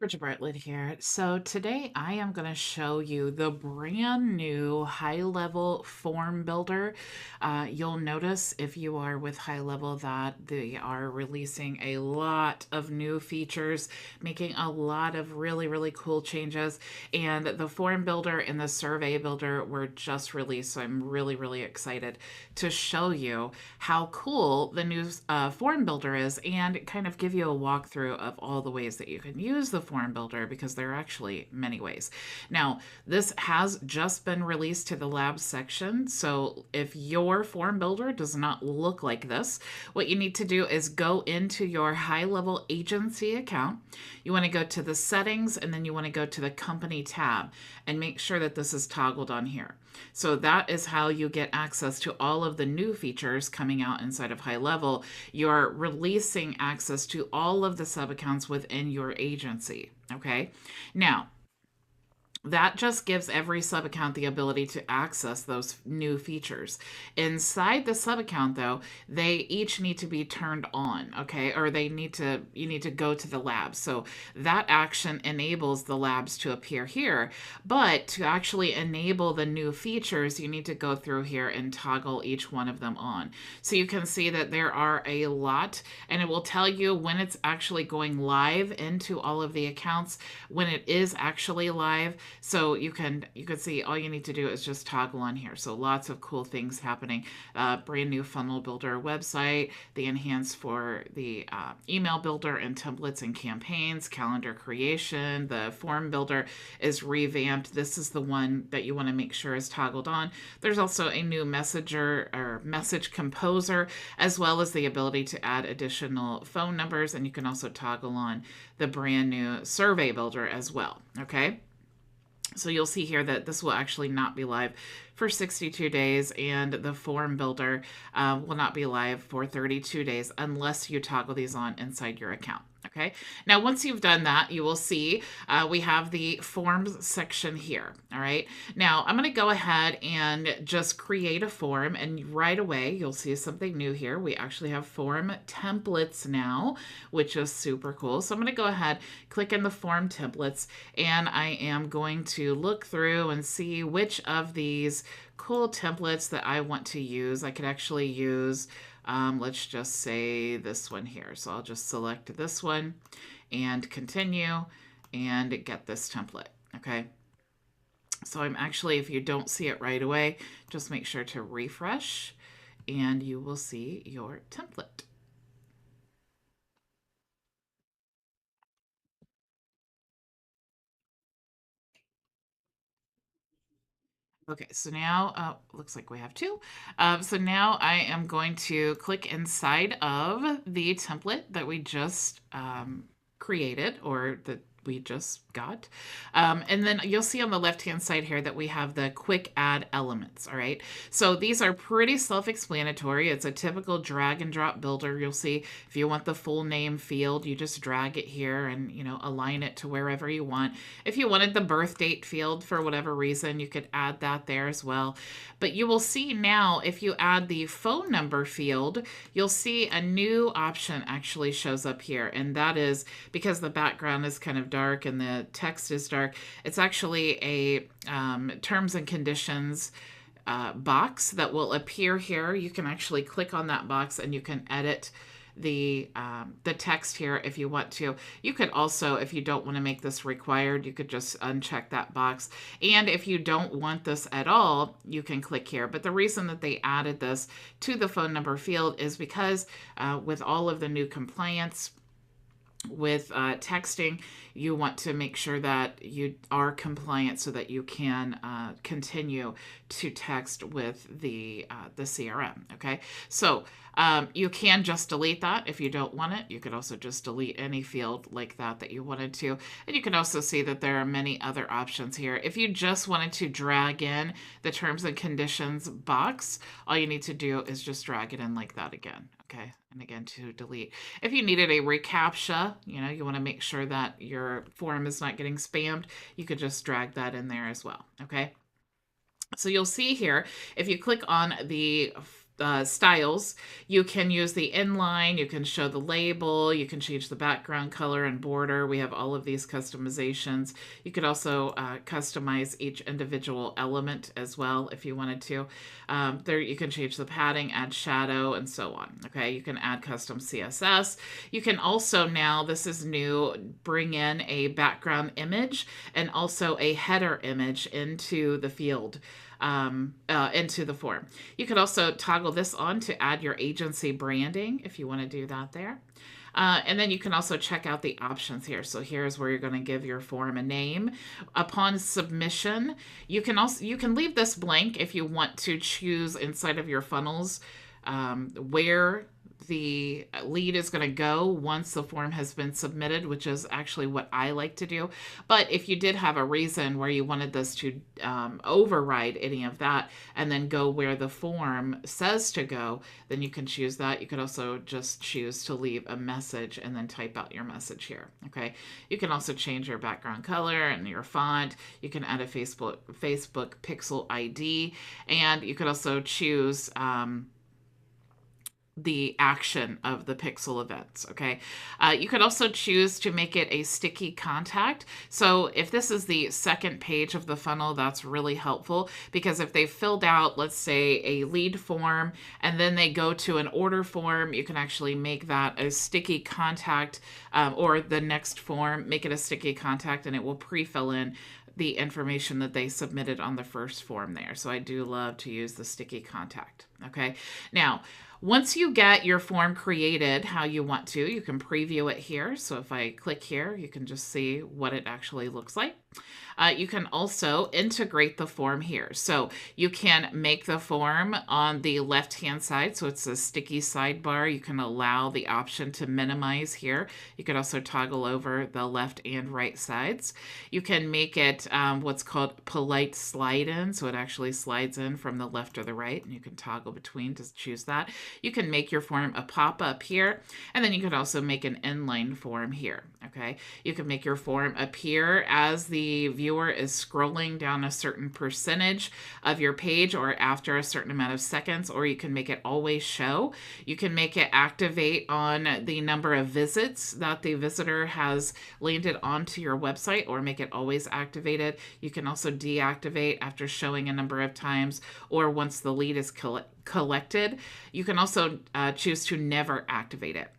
Bridget Bartlett here. So today I am going to show you the brand new HighLevel form builder. You'll notice if you are with HighLevel that they are releasing a lot of new features, making a lot of really cool changes. And the form builder and the survey builder were just released. So I'm really excited to show you how cool the new form builder is and kind of give you a walkthrough of all the ways that you can use the form builder, because there are actually many ways. Now, this has just been released to the labs section, so if your form builder does not look like this, what you need to do is go into your HighLevel agency account. You want to go to the settings, and then you want to go to the company tab and make sure that this is toggled on here. So that is how you get access to all of the new features coming out inside of HighLevel. You're releasing access to all of the sub accounts within your agency. Okay. Now, that just gives every sub account the ability to access those new features. Inside the sub account, though, they each need to be turned on, okay? Or you need to go to the labs. So that action enables the labs to appear here. But to actually enable the new features, you need to go through here and toggle each one of them on. So you can see that there are a lot, and it will tell you when it's actually going live into all of the accounts, when it is actually live. So you can see all you need to do is just toggle on here. So lots of cool things happening. Brand new funnel builder website, the enhanced for the email builder and templates and campaigns, calendar creation, the form builder is revamped. This is the one that you want to make sure is toggled on. There's also a new messenger or message composer, as well as the ability to add additional phone numbers. And you can also toggle on the brand new survey builder as well. Okay. So you'll see here that this will actually not be live for 62 days, and the form builder will not be live for 32 days unless you toggle these on inside your account. Okay. Now, once you've done that, you will see we have the forms section here. All right. Now, I'm going to go ahead and just create a form, and right away, you'll see something new here. We actually have form templates now, which is super cool. So I'm going to go ahead, click in the form templates, and I am going to look through and see which of these cool templates that I want to use. I could actually use let's just say this one here. So I'll just select this one and continue and get this template. Okay. So I'm actually, if you don't see it right away, just make sure to refresh and you will see your template. Okay, so now looks like we have two. So now I am going to click inside of the template that we just created, or that we just got. And then you'll see on the left-hand side here that we have the quick add elements, all right? So these are pretty self-explanatory. It's a typical drag and drop builder. You'll see if you want the full name field, you just drag it here and, align it to wherever you want. If you wanted the birth date field for whatever reason, you could add that there as well. But you will see now, if you add the phone number field, you'll see a new option actually shows up here. And that is because the background is kind of dark and the text is dark. It's actually a terms and conditions box that will appear here. You can actually click on that box and you can edit the text here if you want to. You could also, if you don't want to make this required, you could just uncheck that box. And if you don't want this at all, you can click here. But the reason that they added this to the phone number field is because with all of the new compliance with texting, you want to make sure that you are compliant so that you can continue to text with the CRM. Okay, so you can just delete that if you don't want it. You could also just delete any field like that you wanted to. And you can also see that there are many other options here. If you just wanted to drag in the terms and conditions box, all you need to do is just drag it in like that again. Okay, and again to delete. If you needed a reCAPTCHA, you want to make sure that your form is not getting spammed, you could just drag that in there as well. Okay. So you'll see here, if you click on the styles. You can use the inline, you can show the label, you can change the background color and border. We have all of these customizations. You could also customize each individual element as well if you wanted to. There you can change the padding, add shadow, and so on. Okay, you can add custom CSS. You can also now, this is new, bring in a background image and also a header image into the field. Into the form. You could also toggle this on to add your agency branding if you want to do that there. And then you can also check out the options here. So here's where you're going to give your form a name. Upon submission, you can leave this blank if you want to choose inside of your funnels where the lead is going to go once the form has been submitted, which is actually what I like to do. But if you did have a reason where you wanted this to override any of that and then go where the form says to go, then you can choose that. You could also just choose to leave a message and then type out your message here. Okay. You can also change your background color and your font. You can add a Facebook pixel ID, and you could also choose the action of the pixel events. Okay. You could also choose to make it a sticky contact. So if this is the second page of the funnel, that's really helpful, because if they filled out, let's say, a lead form and then they go to an order form, you can actually make that a sticky contact, or the next form, make it a sticky contact, and it will pre-fill in the information that they submitted on the first form there. So I do love to use the sticky contact. Okay. Now, once you get your form created how you want to, you can preview it here. So if I click here, you can just see what it actually looks like. You can also integrate the form here. So you can make the form on the left-hand side. So it's a sticky sidebar. You can allow the option to minimize here. You could also toggle over the left and right sides. You can make it what's called polite slide in. So it actually slides in from the left or the right, and you can toggle between to choose that. You can make your form a pop-up here, and then you can also make an inline form here. Okay. You can make your form appear as the viewer is scrolling down a certain percentage of your page or after a certain amount of seconds, or you can make it always show. You can make it activate on the number of visits that the visitor has landed onto your website, or make it always activated. You can also deactivate after showing a number of times, or once the lead is collected. You can also choose to never activate it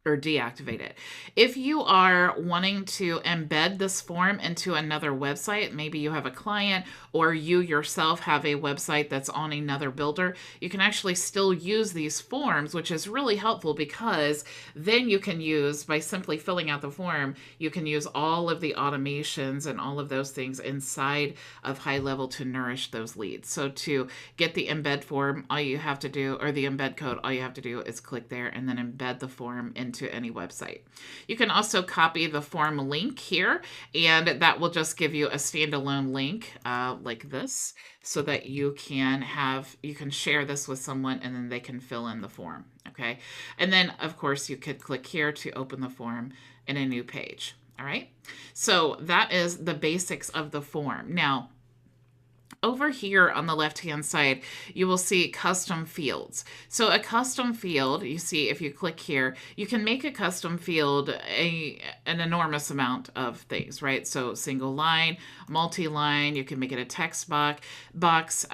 or deactivate it. If you are wanting to embed this form into another website, maybe you have a client or you yourself have a website that's on another builder, you can actually still use these forms, which is really helpful, because then you can use, by simply filling out the form, you can use all of the automations and all of those things inside of HighLevel to nourish those leads. So to get the embed form, all you have to do, or the embed code, all you have to do is click there and then embed the form into any website. You can also copy the form link here, and that will just give you a standalone link like this, so that you can share this with someone and then they can fill in the form. Okay. And then of course you could click here to open the form in a new page. All right. So that is the basics of the form. Now, over here on the left-hand side, you will see custom fields. So a custom field, you see if you click here, you can make a custom field an enormous amount of things, right? So single line, multi-line, you can make it a text box,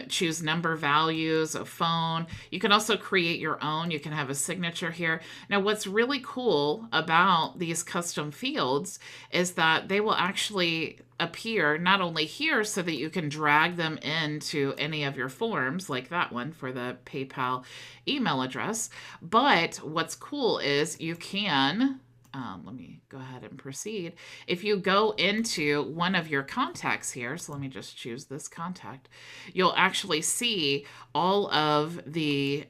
choose number values, a phone. You can also create your own. You can have a signature here. Now, what's really cool about these custom fields is that they will actually appear not only here so that you can drag them into any of your forms, like that one for the PayPal email address, but what's cool is you can, let me go ahead and proceed. If you go into one of your contacts here, so let me just choose this contact, you'll actually see all of the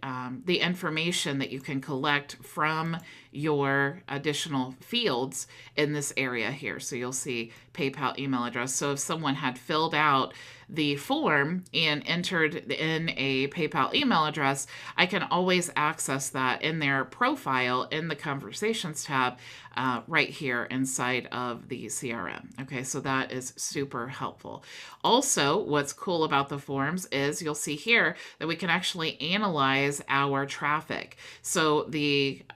information that you can collect from your additional fields in this area here. So you'll see PayPal email address. So if someone had filled out the form and entered in a PayPal email address, I can always access that in their profile in the Conversations tab right here inside of the CRM. Okay, so that is super helpful. Also, what's cool about the forms is you'll see here that we can actually analyze our traffic. So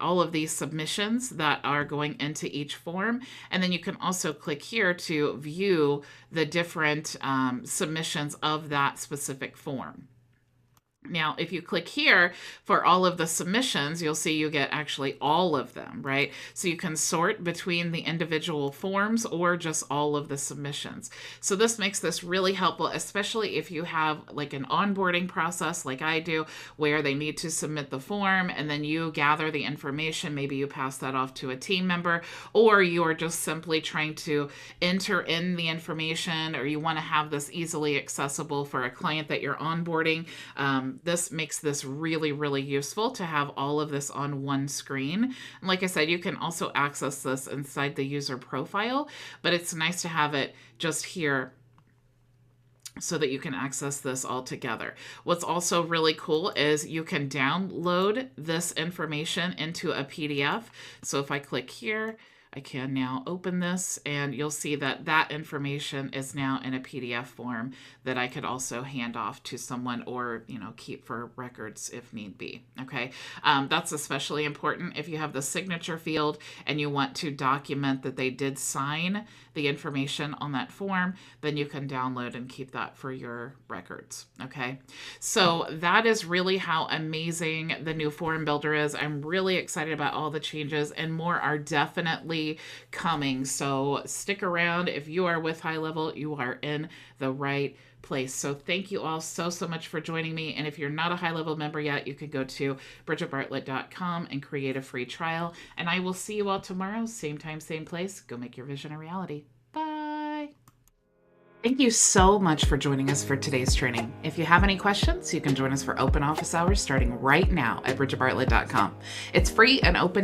all of these submissions that are going into each form, and then you can also click here to view the different submissions of that specific form. Now, if you click here for all of the submissions, you'll see you get actually all of them, right? So you can sort between the individual forms or just all of the submissions. So this makes this really helpful, especially if you have like an onboarding process like I do, where they need to submit the form and then you gather the information. Maybe you pass that off to a team member, or you are just simply trying to enter in the information, or you want to have this easily accessible for a client that you're onboarding. This makes this really, really useful to have all of this on one screen. And like I said, you can also access this inside the user profile, but it's nice to have it just here so that you can access this all together. What's also really cool is you can download this information into a PDF. So if I click here, I can now open this, and you'll see that that information is now in a PDF form that I could also hand off to someone, or keep for records if need be. Okay, that's especially important if you have the signature field and you want to document that they did sign the information on that form. Then you can download and keep that for your records. Okay, so that is really how amazing the new form builder is. I'm really excited about all the changes, and more are definitely coming. So stick around. If you are with HighLevel, you are in the right place. So thank you all so much for joining me. And if you're not a HighLevel member yet, you can go to bridgetbartlett.com and create a free trial. And I will see you all tomorrow, same time, same place. Go make your vision a reality. Bye. Thank you so much for joining us for today's training. If you have any questions, you can join us for open office hours starting right now at bridgetbartlett.com. It's free and open